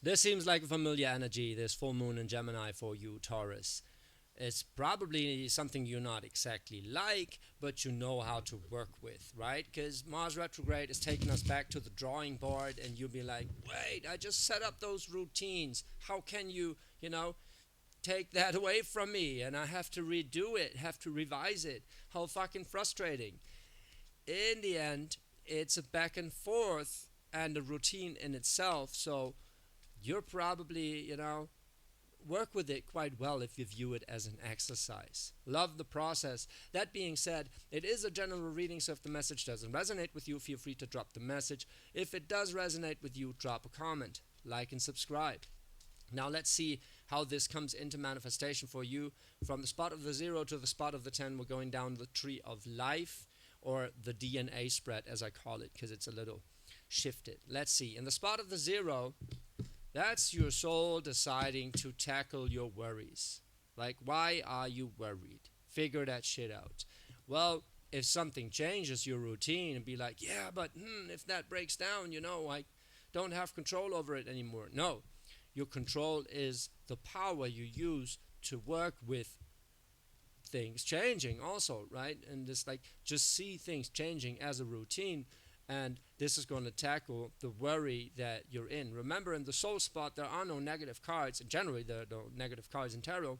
This seems like a familiar energy, this full moon in Gemini for you, Taurus. It's probably something you're not exactly like, but you know how to work with, right? Because Mars retrograde is taking us back to the drawing board, and you'll be like, wait, I just set up those routines. How can you take that away from me? And I have to redo it, have to revise it. How fucking frustrating. In the end, it's a back and forth and a routine in itself. So you're probably work with it quite well if you view it as an exercise. Love the process. That being said, it is a general reading, so if the message doesn't resonate with you, feel free to drop the message. If it does resonate with you, drop a comment, like, and subscribe. Now let's see how this comes into manifestation for you. From the spot of the 0 to the spot of the 10, we're going down the tree of life, or the DNA spread as I call it, because it's a little shifted. Let's see. In the spot of the 0, that's your soul deciding to tackle your worries. Like, why are you worried? Figure that shit out. Well, if something changes your routine and be like, yeah, but if that breaks down, I don't have control over it anymore. No, your control is the power you use to work with things changing also, right? And just just see things changing as a routine, and this is going to tackle the worry that you're in. Remember, in the soul spot there are no negative cards, and generally there are no negative cards in tarot,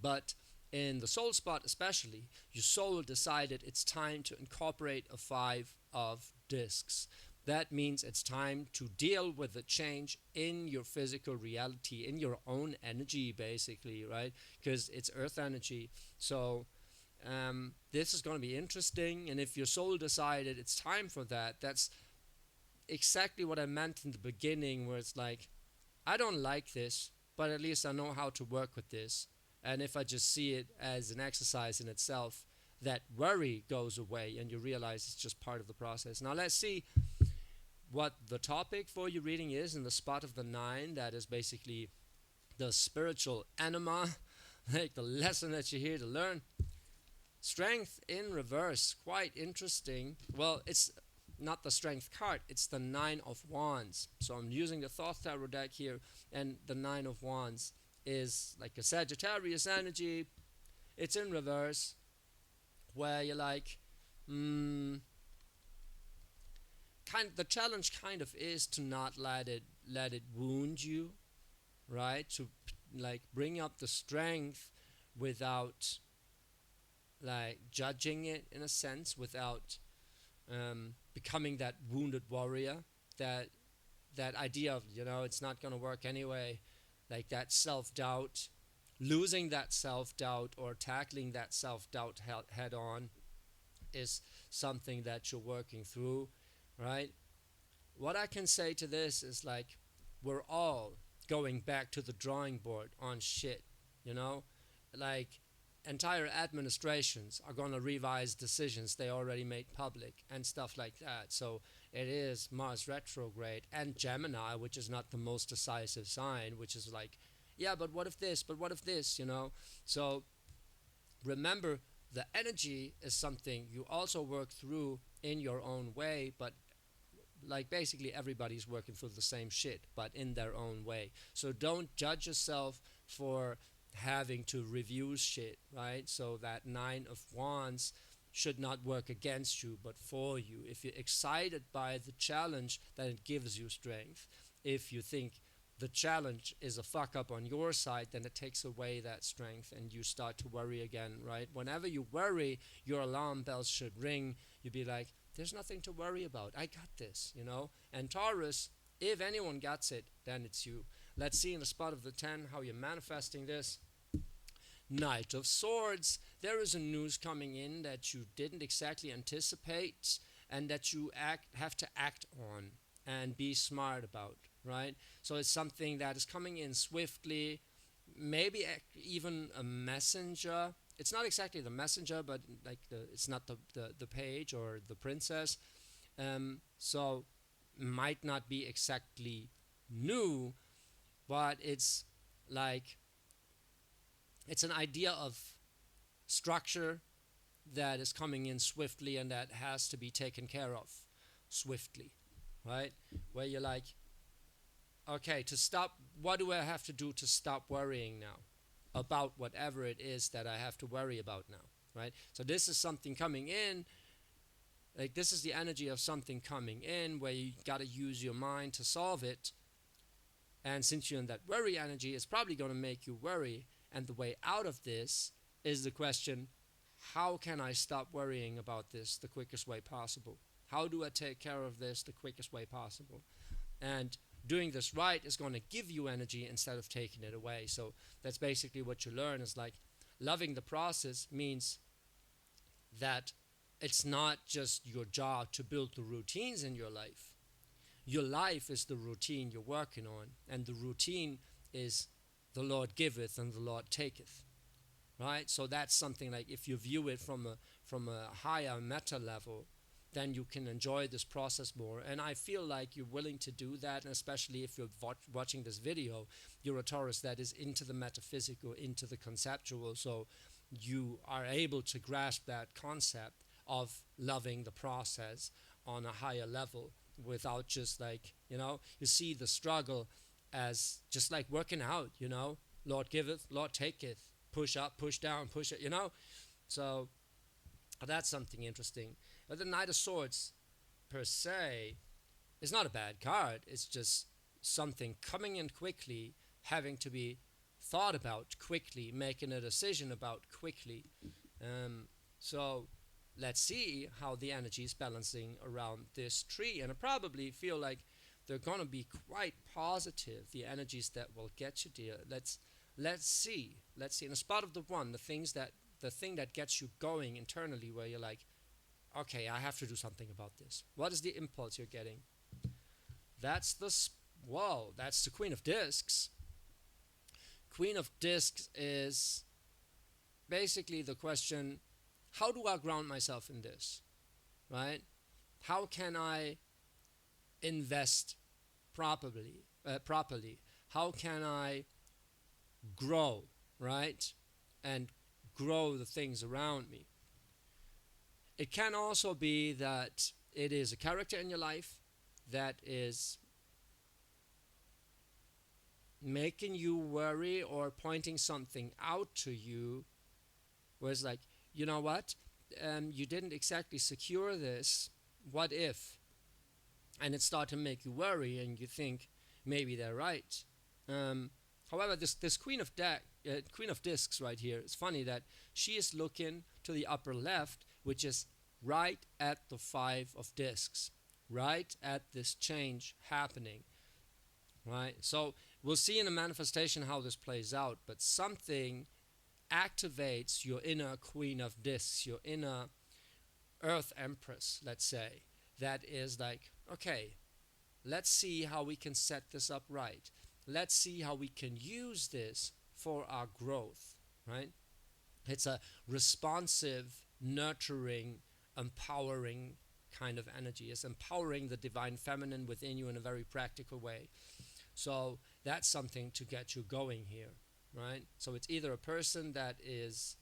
but in the soul spot especially, your soul decided it's time to incorporate a 5 of discs. That means it's time to deal with the change in your physical reality, in your own energy, basically, right? Because it's earth energy. So this is going to be interesting. And if your soul decided it's time for that, that's exactly what I meant in the beginning, where it's like, I don't like this, but at least I know how to work with this. And if I just see it as an exercise in itself, that worry goes away and you realize it's just part of the process. Now let's see what the topic for your reading is in the spot of the 9. That is basically the spiritual anima, like the lesson that you're here to learn. Strength in reverse, quite interesting. Well, it's not the strength card, it's the 9 of Wands. So I'm using the Thoth Tarot deck here, and the 9 of Wands is like a Sagittarius energy. It's in reverse, where you're like, the challenge kind of is to not let it wound you, right? To bring up the strength without judging it, in a sense, without becoming that wounded warrior. That idea of it's not gonna work anyway, like that self-doubt, losing that self-doubt or tackling that self-doubt head on is something that you're working through, right? What I can say to this is we're all going back to the drawing board on shit, you know? Entire administrations are going to revise decisions they already made public and stuff like that. So it is Mars retrograde and Gemini, which is not the most decisive sign, which is yeah, but what if this, but what if this. So remember, the energy is something you also work through in your own way, but basically everybody's working through the same shit, but in their own way. So don't judge yourself for having to review shit, right? So that 9 of Wands should not work against you, but for you. If you're excited by the challenge, then it gives you strength. If you think the challenge is a fuck up on your side, then it takes away that strength and you start to worry again, right? Whenever you worry, your alarm bells should ring. You'd be like, there's nothing to worry about. I got this. And Taurus, if anyone gets it, then it's you. Let's see in the spot of the 10 how you're manifesting this. Knight of Swords. There is a news coming in that you didn't exactly anticipate and that you have to act on and be smart about, right? So it's something that is coming in swiftly, maybe even a messenger. It's not exactly the messenger, but it's not the page or the princess. So might not be exactly new, but it's it's an idea of structure that is coming in swiftly and that has to be taken care of swiftly, right? Where you're like, Okay, to stop, what do I have to do to stop worrying now about whatever it is that I have to worry about now, right? So this is something coming in, like this is the energy of something coming in where you got to use your mind to solve it. And since you're in that worry energy, it's probably going to make you worry. And the way out of this is the question, how can I stop worrying about this the quickest way possible? How do I take care of this the quickest way possible? And doing this right is going to give you energy instead of taking it away. So that's basically what you learn is like loving the process means that it's not just your job to build the routines in your life. Your life is the routine you're working on, and the routine is the Lord giveth and the Lord taketh. Right? So that's something like if you view it from a higher meta level, then you can enjoy this process more. And I feel like you're willing to do that, and especially if you're watching this video, you're a Taurus that is into the metaphysical, into the conceptual. So you are able to grasp that concept of loving the process on a higher level without just like, you see the struggle as just like working out, Lord giveth, Lord taketh, push up, push down, push it. So that's something interesting. But the Knight of Swords per se is not a bad card. It's just something coming in quickly, having to be thought about quickly, making a decision about quickly. So let's see how the energy is balancing around this tree. And I probably feel like they're going to be quite positive, the energies that will get you there. Let's see. In the spot of the one, the thing that gets you going internally, where you're like, okay, I have to do something about this. What is the impulse you're getting? That's that's the Queen of Discs. Queen of Discs is basically the question, how do I ground myself in this, right? How can I invest properly? How can I grow, right? And grow the things around me. It can also be that it is a character in your life that is making you worry or pointing something out to you where it's like, you know what? You didn't exactly secure this. What if? And it starts to make you worry and you think maybe they're right. However, this Queen of Discs right here, it's funny that she is looking to the upper left, which is right at the Five of Discs, right at this change happening, right? So we'll see in the manifestation how this plays out, but something activates your inner Queen of Discs, your inner Earth Empress, let's say, that is like, okay, let's see how we can set this up right. Let's see how we can use this for our growth, right? It's a responsive, nurturing, empowering kind of energy. It's empowering the divine feminine within you in a very practical way. So that's something to get you going here, right? So it's either a person that is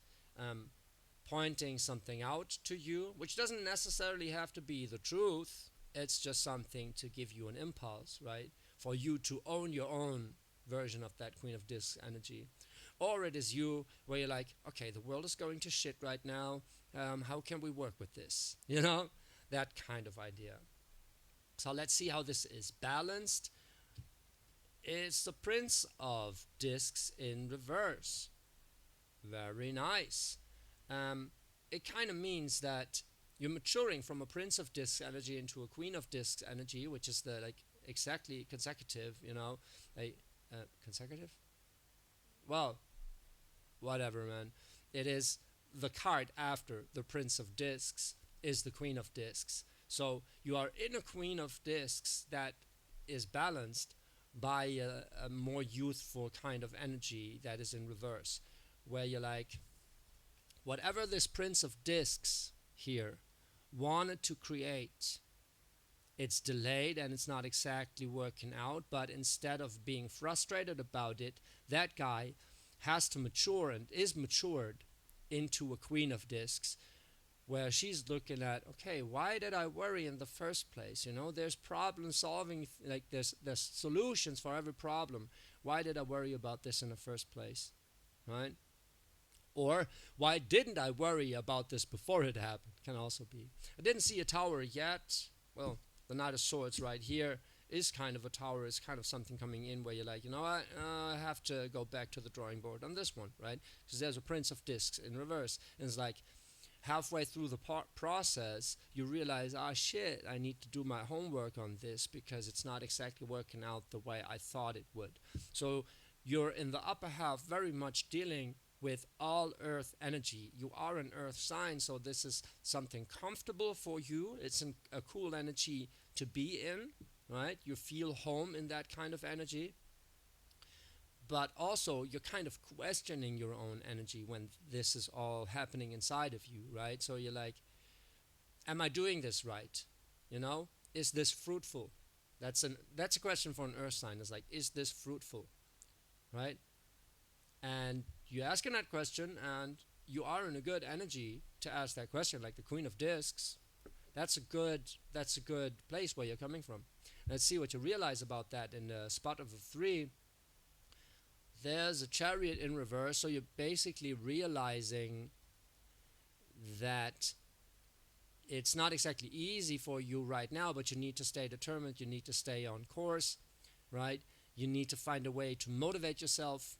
pointing something out to you, which doesn't necessarily have to be the truth. It's just something to give you an impulse, right? For you to own your own version of that Queen of Discs energy. Or it is you where you're like, okay, the world is going to shit right now. How can we work with this? That kind of idea. So let's see how this is balanced. It's the Prince of Discs in reverse. Very nice. It kind of means that you're maturing from a Prince of Discs energy into a Queen of Discs energy, which is the exactly consecutive, consecutive? Well, whatever, man. It is the card after the Prince of Discs is the Queen of Discs. So you are in a Queen of Discs that is balanced by a more youthful kind of energy that is in reverse, where you're like, whatever this Prince of Discs here wanted to create, it's delayed and it's not exactly working out, but instead of being frustrated about it, that guy has to mature and is matured into a Queen of Discs where she's looking at, okay, why did I worry in the first place? There's problem solving, like there's solutions for every problem. Why did I worry about this in the first place, right? Or why didn't I worry about this before it happened? Can also be. I didn't see a tower yet. Well, the Knight of Swords right here is kind of a tower, is kind of something coming in where you're like, you know what, I have to go back to the drawing board on this one, right? Because there's a Prince of Discs in reverse, and it's like halfway through the process, you realize, ah, shit, I need to do my homework on this because it's not exactly working out the way I thought it would. So you're in the upper half very much dealing with all earth energy. You are an earth sign, so this is something comfortable for you. It's a cool energy to be in, right? You feel home in that kind of energy. But also, you're kind of questioning your own energy when this is all happening inside of you, right? So you're like, am I doing this right? You know, is this fruitful? That's a question for an earth sign. It's like, is this fruitful, right? And you're asking that question, and you are in a good energy to ask that question, like the Queen of Discs. That's a good place where you're coming from. Let's see what you realize about that in the spot of the three. There's a Chariot in reverse, so you're basically realizing that it's not exactly easy for you right now, but you need to stay determined, you need to stay on course, right? You need to find a way to motivate yourself,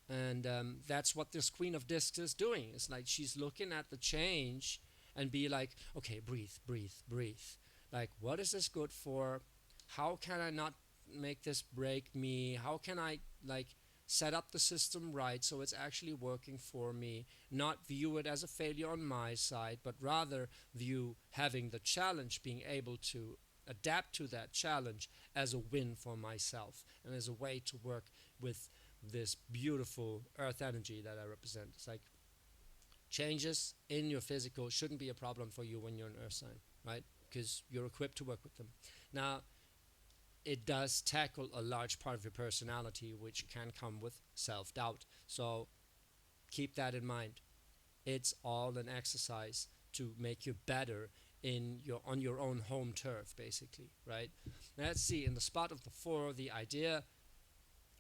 and that's what this Queen of Discs is doing. It's like she's looking at the change and be like, okay, breathe, breathe, breathe. Like, what is this good for? How can I not make this break me? How can I, like, set up the system right so it's actually working for me? Not view it as a failure on my side, but rather view having the challenge, being able to adapt to that challenge as a win for myself and as a way to work with this beautiful earth energy that I represent. It's like changes in your physical shouldn't be a problem for you when you're an earth sign, right? Because you're equipped to work with them. Now, it does tackle a large part of your personality, which can come with self-doubt. So keep that in mind. It's all an exercise to make you better on your own home turf, basically, right? Now, let's see, in the spot of the four, the idea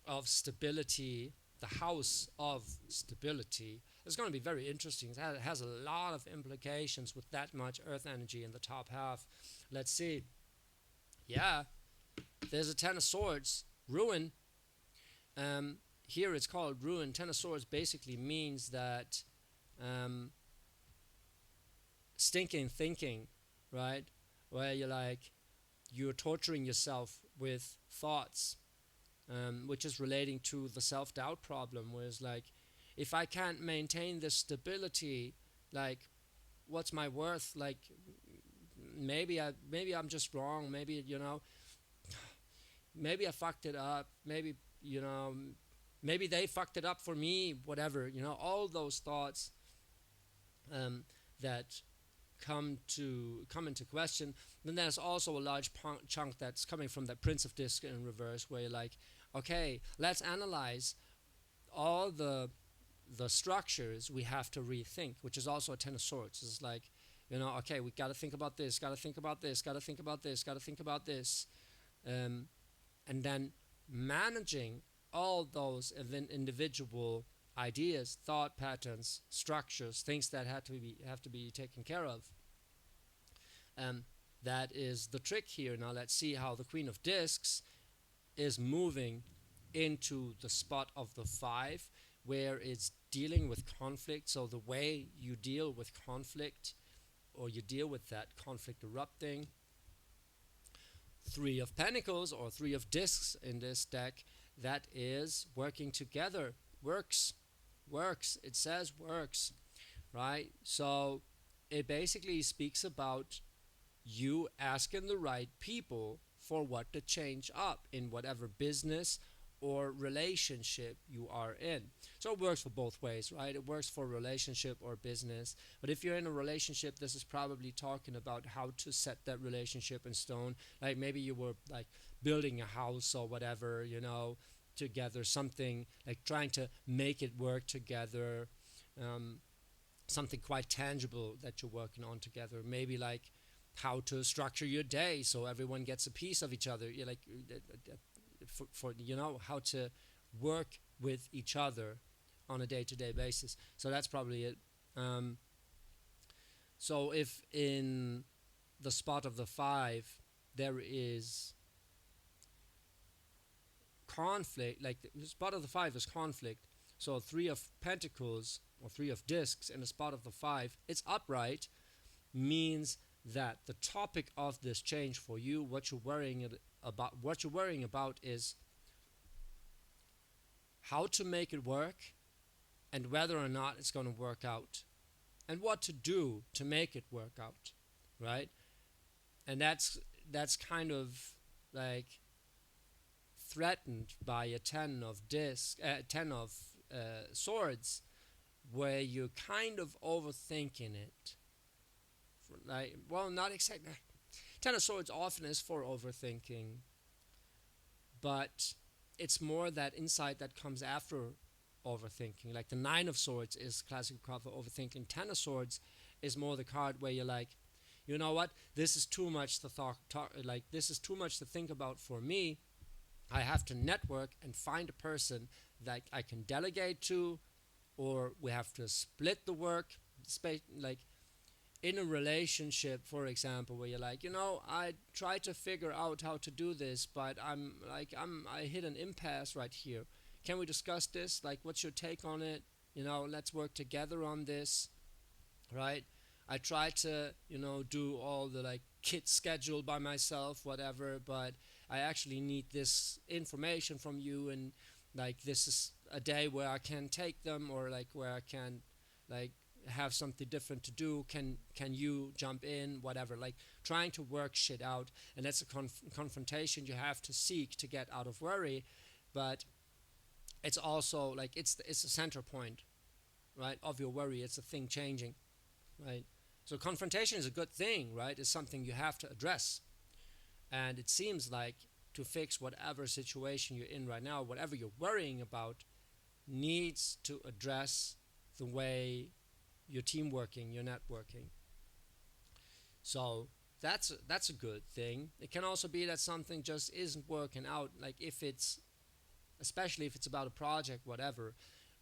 of stability, the house of stability, is going to be very interesting. It has a lot of implications with that much earth energy in the top half. Let's see. Yeah, there's a Ten of Swords, ruin. Here it's called ruin. Ten of Swords basically means that stinking thinking, right? Where you're torturing yourself with thoughts, which is relating to the self-doubt problem, where it's like, if I can't maintain this stability, like, what's my worth? Like, maybe I'm just wrong. Maybe I fucked it up. Maybe they fucked it up for me. Whatever, all those thoughts that come into question. Then there's also a large chunk that's coming from that Prince of Disc in reverse, where you're like, okay, let's analyze all the structures we have to rethink, which is also a Ten of Swords. It's like, okay, we got to think about this, got to think about this, got to think about this, got to think about this, and then managing all those individual ideas, thought patterns, structures, things that have to be taken care of. That is the trick here. Now let's see how the Queen of Discs is moving into the spot of the five, where it's dealing with conflict. So the way you deal with conflict, or you deal with that conflict erupting. Three of Pentacles, or Three of Discs in this deck, that is working together. Works. It says works, right? So it basically speaks about you asking the right people for what to change up in whatever business or relationship you are in. So it works for both ways, right? It works for relationship or business. But if you're in a relationship, this is probably talking about how to set that relationship in stone. Like maybe you were like building a house or whatever, together, something like trying to make it work together. something quite tangible that you're working on together. Maybe like how to structure your day so everyone gets a piece of each other. You like for how to work with each other on a day-to-day basis. So that's probably it. Um, so if in the spot of the five there is conflict, like the spot of the five is conflict. So three of pentacles or three of discs in the spot of the five, it's upright, means that the topic of this change for you, what you're worrying about is how to make it work and whether or not it's going to work out and what to do to make it work out, right? And that's kind of like threatened by a 10 of swords, where you're kind of overthinking it. Like, well, not exactly. 10 of swords often is for overthinking, but it's more that insight that comes after overthinking. Like the 9 of swords is classic card for overthinking. 10 of swords is more the card where you're like, you know what, this is too much to like this is too much to think about for me. I have to network and find a person that I can delegate to, or we have to split the work space. Like in a relationship, for example, where you're like, I try to figure out how to do this, but I hit an impasse right here. Can we discuss this? Like, what's your take on it? Let's work together on this, right? I try to, do all the like kit schedule by myself, whatever, but I actually need this information from you, and like this is a day where I can take them, or like where I can like have something different to do. Can you jump in, whatever, like trying to work shit out. And that's a confrontation you have to seek to get out of worry, but it's also like it's the center point, right, of your worry. It's a thing changing, right? So confrontation is a good thing, right? It's something you have to address. And it seems like to fix whatever situation you're in right now, whatever you're worrying about, needs to address the way your team working, your networking. So that's a good thing. It can also be that something just isn't working out. Like especially if it's about a project, whatever,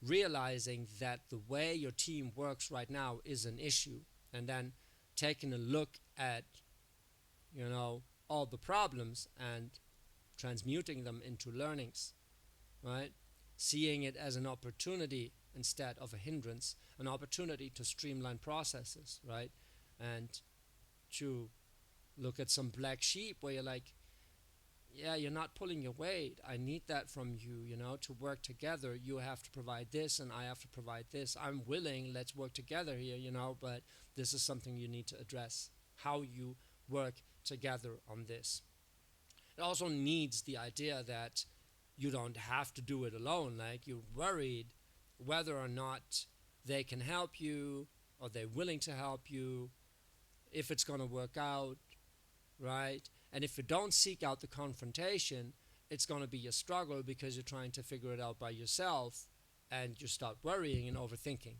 realizing that the way your team works right now is an issue, and then taking a look at, all the problems and transmuting them into learnings, right? Seeing it as an opportunity instead of a hindrance, an opportunity to streamline processes, right? And to look at some black sheep where you're like, yeah, you're not pulling your weight. I need that from you, to work together. You have to provide this and I have to provide this. I'm willing, let's work together here, but this is something you need to address, how you work together on this. It also needs the idea that you don't have to do it alone. Like you're worried whether or not they can help you, or they're willing to help you, if it's going to work out, right? And if you don't seek out the confrontation, it's going to be a struggle because you're trying to figure it out by yourself, and you start worrying and overthinking,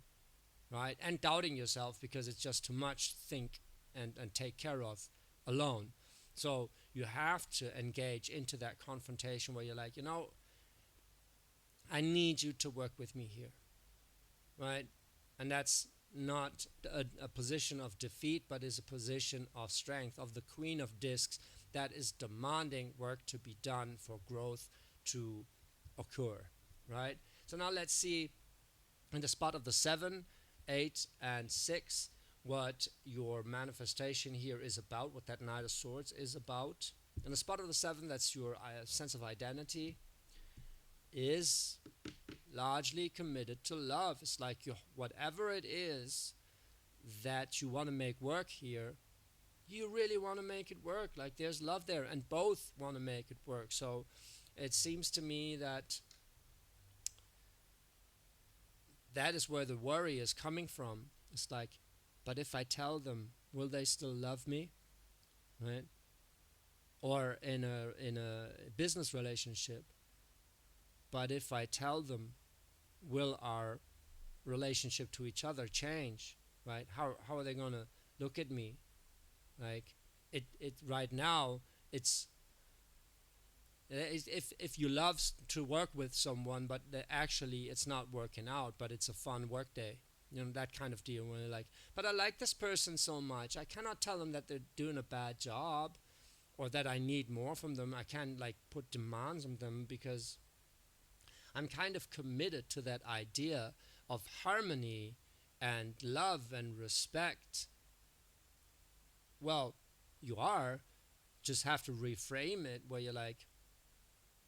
right? And doubting yourself because it's just too much to think and take care of alone. So you have to engage into that confrontation where you're like, I need you to work with me here, right? And that's not a position of defeat, but is a position of strength, of the Queen of Discs, that is demanding work to be done for growth to occur, right? So now let's see in the spot of the 7, 8, and 6 what your manifestation here is about, what that Knight of Swords is about. In the spot of the 7, that's your sense of identity, is largely committed to love. It's like whatever it is that you want to make work here, you really want to make it work. Like there's love there, and both want to make it work. So it seems to me that that is where the worry is coming from. It's like, but if I tell them, will they still love me, right? Or in a business relationship, but if I tell them, will our relationship to each other change? right? How are they gonna look at me? Like it right now. It's if you love to work with someone, but actually it's not working out, but it's a fun work day. You know, that kind of deal where you're like, but I like this person so much. I cannot tell them that they're doing a bad job or that I need more from them. I can't like put demands on them because I'm kind of committed to that idea of harmony and love and respect. Well, you are, just have to reframe it where you're like,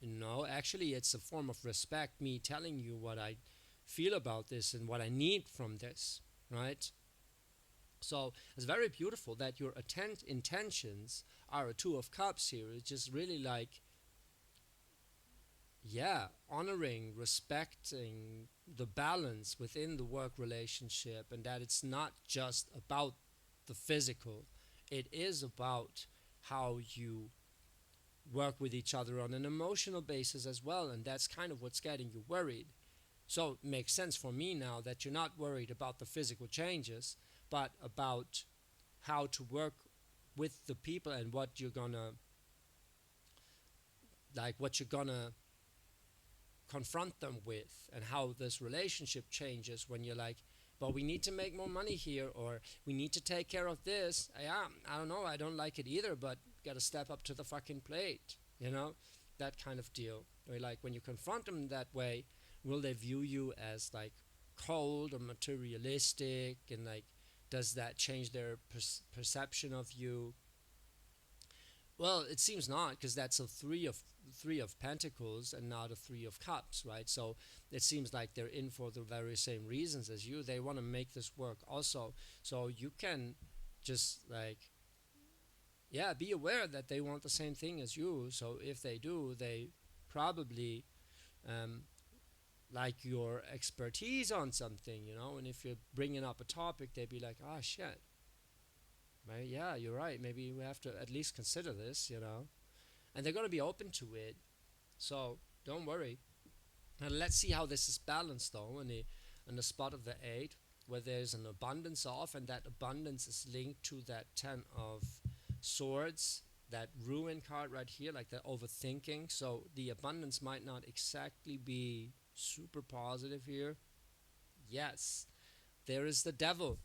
no, actually, it's a form of respect, me telling you what I feel about this and what I need from this, right? So it's very beautiful that your intentions are a Two of Cups here. It's just really like, yeah, honoring, respecting the balance within the work relationship, and that it's not just about the physical, it is about how you work with each other on an emotional basis as well, and that's kind of what's getting you worried. So it makes sense for me now that you're not worried about the physical changes, but about how to work with the people and what you're gonna confront them with, and how this relationship changes when you're like, but we need to make more money here, or we need to take care of this. Yeah, I don't know, I don't like it either, but gotta step up to the fucking plate, you know? That kind of deal. Where like when you confront them that way, will they view you as like cold or materialistic, and like does that change their perception of you? Well, it seems not, because that's a three of pentacles and not a three of cups, right? So it seems like they're in for the very same reasons as you. They want to make this work also. So you can just like, yeah, be aware that they want the same thing as you. So if they do, they probably um, like your expertise on something, you know. And if you're bringing up a topic, they'd be like, "Ah, oh, shit, right? Yeah, you're right. Maybe we have to at least consider this, you know." And they're gonna be open to it. So don't worry. And let's see how this is balanced though in the spot of the eight, where there's an abundance of, and that abundance is linked to that 10 of swords, that ruin card right here, like that overthinking. So the abundance might not exactly be super positive here. Yes, there is the devil.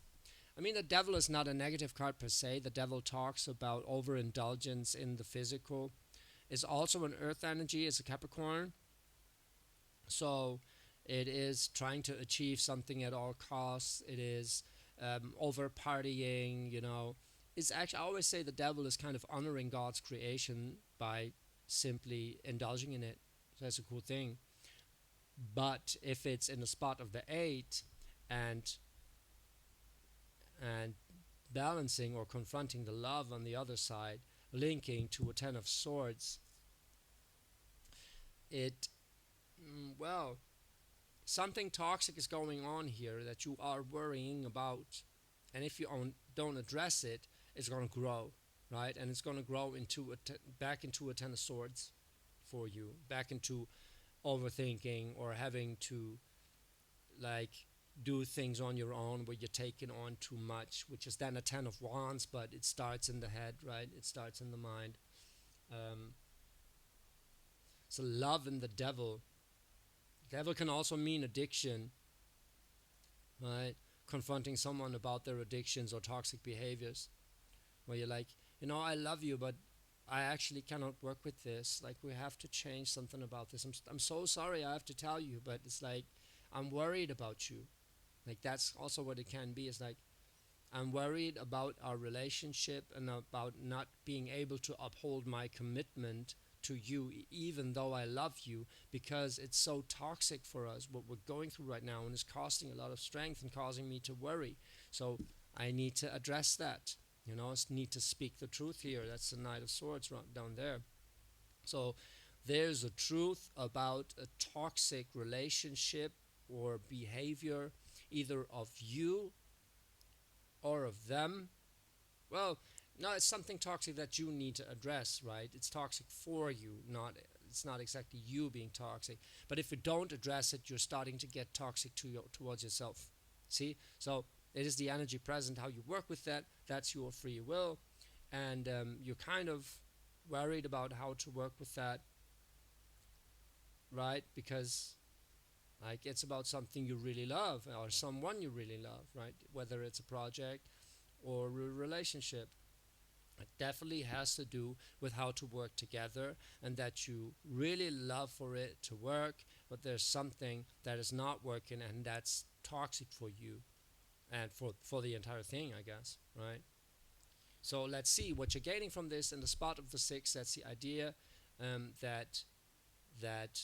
I mean, the devil is not a negative card per se. The devil talks about overindulgence in the physical. It's also an earth energy, it's a Capricorn. So it is trying to achieve something at all costs. It is over partying, you know. It's actually, I always say the devil is kind of honoring God's creation by simply indulging in it. So that's a cool thing. But if it's in the spot of the eight, and and balancing or confronting the love on the other side, linking to a 10 of swords, it, well, something toxic is going on here that you are worrying about. And if you don't address it, it's going to grow, right? And it's going to grow into back into a 10 of swords for you, back into overthinking or having to like do things on your own where you're taking on too much, which is then a 10 of wands, but it starts in the head, right? It starts in the mind. um, so love and the devil. Devil can also mean addiction, right? Confronting someone about their addictions or toxic behaviors, where you're like, I love you, but I actually cannot work with this. Like, we have to change something about this. I'm so sorry I have to tell you, but it's like, I'm worried about you. Like, that's also what it can be. It's like, I'm worried about our relationship and about not being able to uphold my commitment to you, even though I love you, because it's so toxic for us, what we're going through right now, and it's costing a lot of strength and causing me to worry. So I need to address that. I need to speak the truth here. That's the Knight of Swords right down there. So there's a truth about a toxic relationship or behavior, either of you or of them. Well, no, it's something toxic that you need to address, right? It's toxic for you, it's not exactly you being toxic. But if you don't address it, you're starting to get toxic towards yourself. See? So It is the energy present. How you work with that, that's your free will. And you're kind of worried about how to work with that, right? Because like it's about something you really love or someone you really love, right? Whether it's a project or a relationship. It definitely has to do with how to work together and that you really love for it to work, but there's something that is not working and that's toxic for you and for the entire thing, I guess, right? So let's see what you're gaining from this in the spot of the six. That's the idea, that that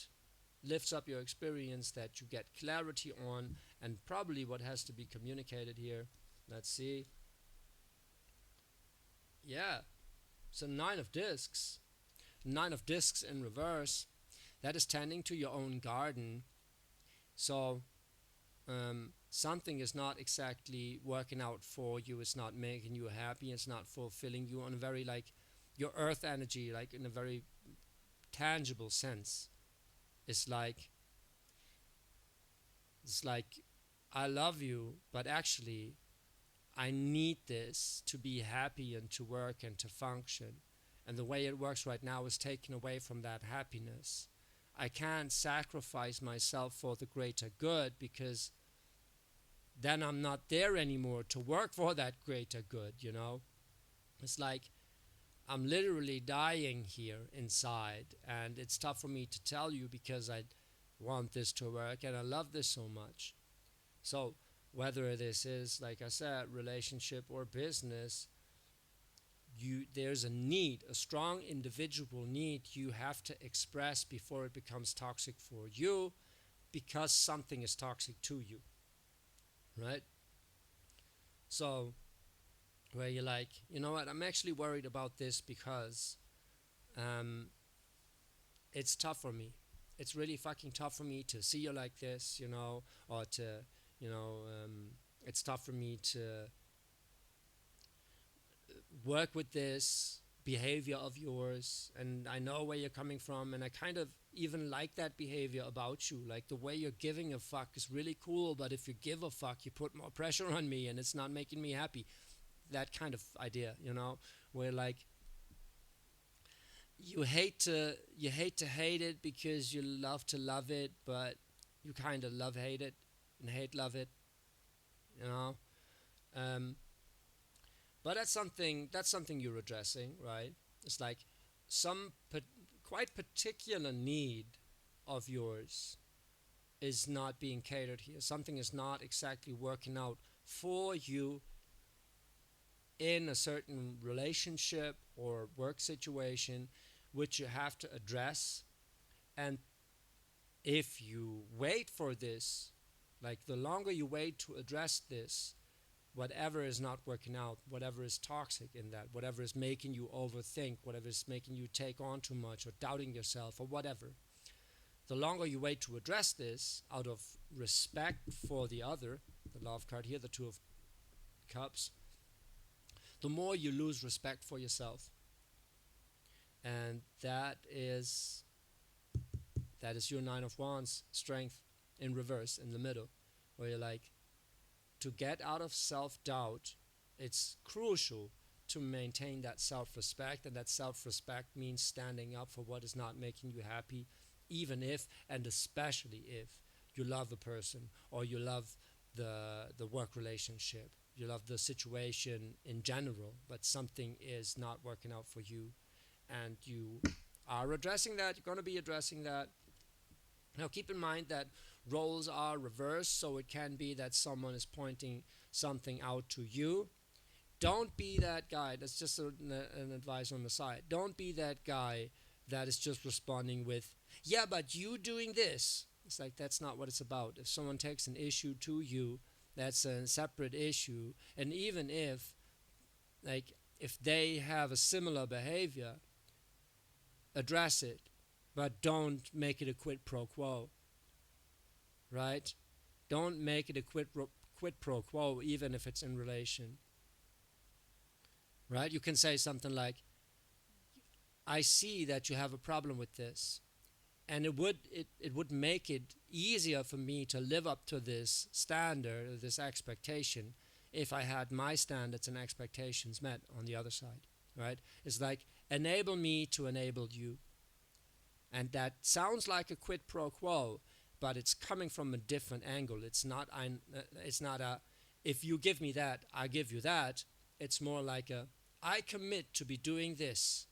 lifts up your experience, that you get clarity on, and probably what has to be communicated here. Let's see. Yeah, so nine of discs. Nine of discs in reverse. That is tending to your own garden. So something is not exactly working out for you. It's not making you happy. It's not fulfilling you on a very like your earth energy, like in a very tangible sense. It's like it's like I love you, but actually I need this to be happy and to work and to function. And the way it works right now is taken away from that happiness. I can't sacrifice myself for the greater good because then I'm not there anymore to work for that greater good, you know? It's like I'm literally dying here inside, and it's tough for me to tell you because I want this to work and I love this so much. So, whether this is, like I said, relationship or business, there's a need, a strong individual need you have to express before it becomes toxic for you because something is toxic to you, right? So, where you're like, you know what, I'm actually worried about this because um, it's tough for me. It's really fucking tough for me to see you like this, you know, or to, you know, it's tough for me to work with this behavior of yours, and I know where you're coming from, and I kind of even like that behavior about you. Like the way you're giving a fuck is really cool, but if you give a fuck, you put more pressure on me and it's not making me happy. That kind of idea, you know, where like you hate to hate it because you love to love it, but you kind of love hate it and hate love it, you know. Um, but that's something you're addressing, right? It's like some quite particular need of yours is not being catered here. Something is not exactly working out for you in a certain relationship or work situation, which you have to address. And if you wait for this, like the longer you wait to address this, whatever is not working out, whatever is toxic in that, whatever is making you overthink, whatever is making you take on too much or doubting yourself or whatever, the longer you wait to address this out of respect for the other, the love card here, the Two of Cups, the more you lose respect for yourself. And that is your Nine of Wands strength in reverse in the middle, where you're like, to get out of self-doubt, it's crucial to maintain that self-respect, and that self-respect means standing up for what is not making you happy, even if and especially if you love the person or you love the work relationship, you love the situation in general, but something is not working out for you, and you are addressing that. You're going to be addressing that. Now, keep in mind that roles are reversed, so it can be that someone is pointing something out to you. Don't be that guy. That's just an advice on the side. Don't be that guy that is just responding with, yeah, but you doing this. It's like, that's not what it's about. If someone takes an issue to you, that's a separate issue. And even if they have a similar behavior, address it, but don't make it a quid pro quo, right? Don't make it a quid pro quo, even if it's in relation, right? You can say something like, I see that you have a problem with this, and it would make it easier for me to live up to this standard, this expectation, if I had my standards and expectations met on the other side, right? It's like enable me to enable you. And that sounds like a quid pro quo, but it's coming from a different angle. It's not a if you give me that, I give you that. It's more like a I commit to be doing this.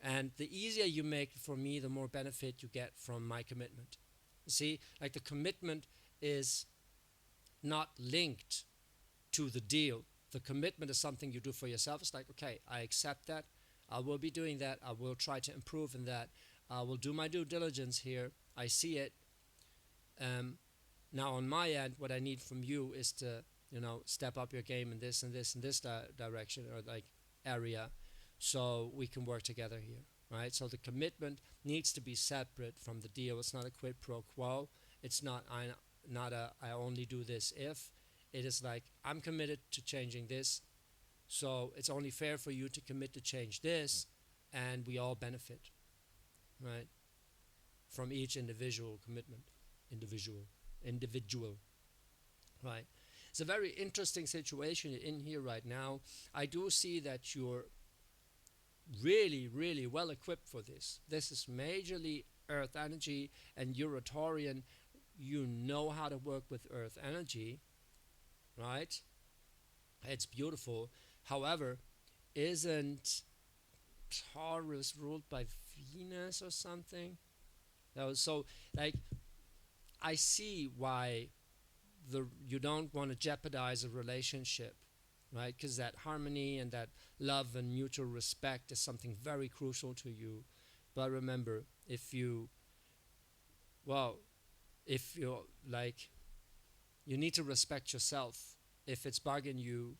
And the easier you make it for me, the more benefit you get from my commitment. You see, like the commitment is not linked to the deal. The commitment is something you do for yourself. It's like, okay, I accept that. I will be doing that. I will try to improve in that. I will do my due diligence here. I see it. Um, Now, on my end, what I need from you is to, step up your game in this and this and this direction or like area, so we can work together here, right? So the commitment needs to be separate from the deal. It's not a quid pro quo. It's not a I only do this if. It is like I'm committed to changing this, so it's only fair for you to commit to change this, and we all benefit, right? From each individual commitment, individual, right? It's a very interesting situation in here right now. I do see that you're really, really well equipped for this. This is majorly earth energy, and you're a Taurian. You know how to work with earth energy, right? It's beautiful. However, isn't Taurus ruled by Venus or something? No, so like I see why you don't want to jeopardize a relationship, right? Because that harmony and that love and mutual respect is something very crucial to you. But remember, well, if you're like, you need to respect yourself. If it's bugging you,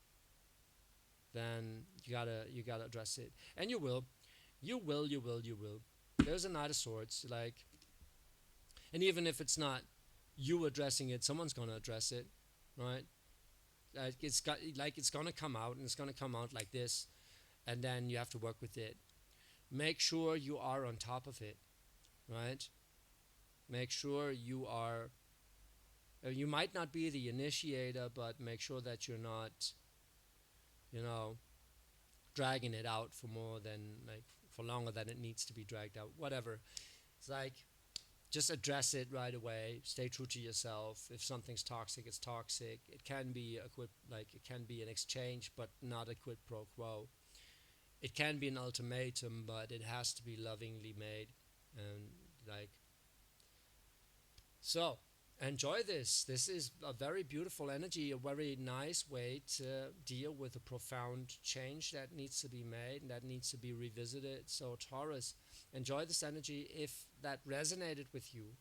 then you gotta address it, and you will. There's a Knight of Swords, like, and even if it's not you addressing it, someone's gonna address it, right? It's gonna come out, and it's gonna come out like this, and then you have to work with it. Make sure you are on top of it, right? Make sure you are. You might not be the initiator, but make sure that you're not, you know, dragging it out for longer than it needs to be dragged out. Whatever. It's like just address it right away. Stay true to yourself. If something's toxic, it's toxic. It can be it can be an exchange, but not a quid pro quo. It can be an ultimatum, but it has to be lovingly made. And like so, enjoy this. This is a very beautiful energy, a very nice way to deal with a profound change that needs to be made and that needs to be revisited. So, Taurus, enjoy this energy. If that resonated with you,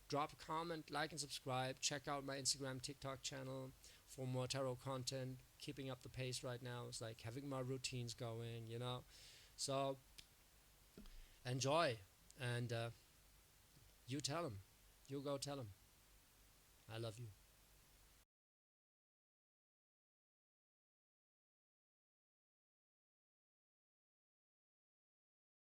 drop a comment, like, and subscribe. Check out my Instagram, TikTok channel for more tarot content. Keeping up the pace right now is like having my routines going. So, enjoy. And you tell them. You go tell them. I love you.